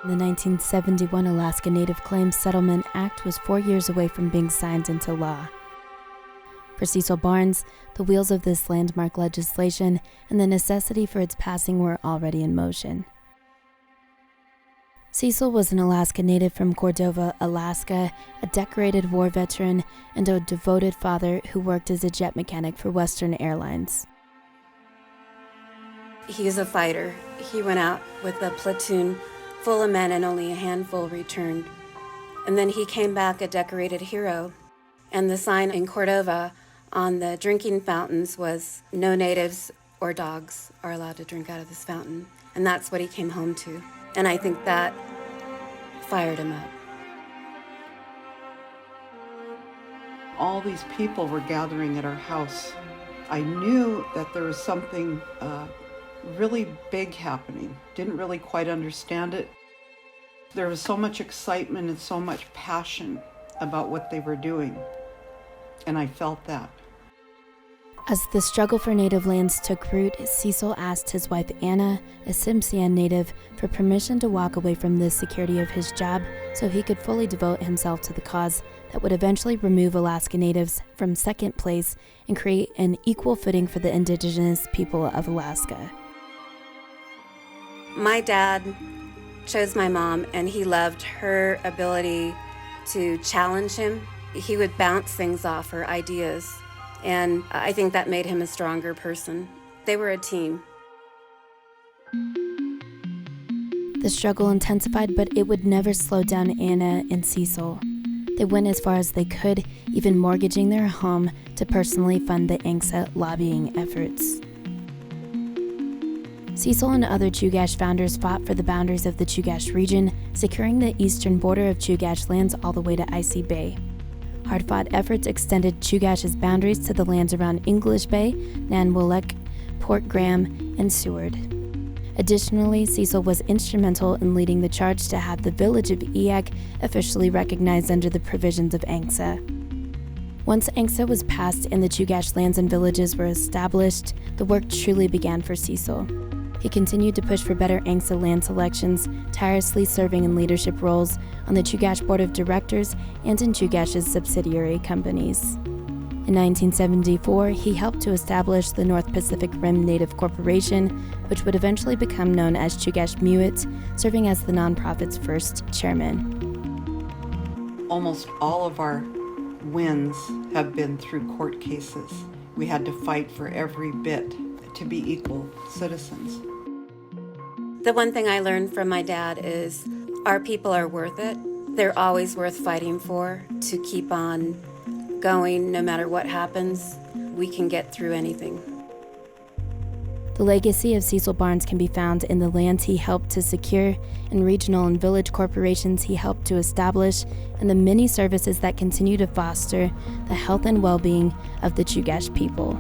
The 1971 Alaska Native Claims Settlement Act was 4 years away from being signed into law. For Cecil Barnes, the wheels of this landmark legislation and the necessity for its passing were already in motion. Cecil was an Alaska Native from Cordova, Alaska, a decorated war veteran, and a devoted father who worked as a jet mechanic for Western Airlines. He's a fighter. He went out with a platoon full of men and only a handful returned. And then he came back a decorated hero. And the sign in Cordova on the drinking fountains was, "No natives or dogs are allowed to drink out of this fountain." And that's what he came home to. And I think that fired him up. All these people were gathering at our house. I knew that there was something really big happening. Didn't really quite understand it. There was so much excitement and so much passion about what they were doing, and I felt that. As the struggle for native lands took root, Cecil asked his wife Anna, a Tsimshian native, for permission to walk away from the security of his job so he could fully devote himself to the cause that would eventually remove Alaska Natives from second place and create an equal footing for the indigenous people of Alaska. My dad chose my mom, and he loved her ability to challenge him. He would bounce things off her ideas, and I think that made him a stronger person. They were a team. The struggle intensified, but it would never slow down Anna and Cecil. They went as far as they could, even mortgaging their home to personally fund the ANCSA lobbying efforts. Cecil and other Chugach founders fought for the boundaries of the Chugach region, securing the eastern border of Chugach lands all the way to Icy Bay. Hard-fought efforts extended Chugach's boundaries to the lands around English Bay, Nanwalek, Port Graham, and Seward. Additionally, Cecil was instrumental in leading the charge to have the village of Eyak officially recognized under the provisions of ANCSA. Once ANCSA was passed and the Chugach lands and villages were established, the work truly began for Cecil. He continued to push for better ANCSA land selections, tirelessly serving in leadership roles on the Chugach Board of Directors and in Chugach's subsidiary companies. In 1974, he helped to establish the North Pacific Rim Native Corporation, which would eventually become known as Chugach Muit, serving as the nonprofit's first chairman. Almost all of our wins have been through court cases. We had to fight for every bit to be equal citizens. The one thing I learned from my dad is our people are worth it. They're always worth fighting for, to keep on going no matter what happens. We can get through anything. The legacy of Cecil Barnes can be found in the lands he helped to secure, in regional and village corporations he helped to establish, and the many services that continue to foster the health and well-being of the Chugach people.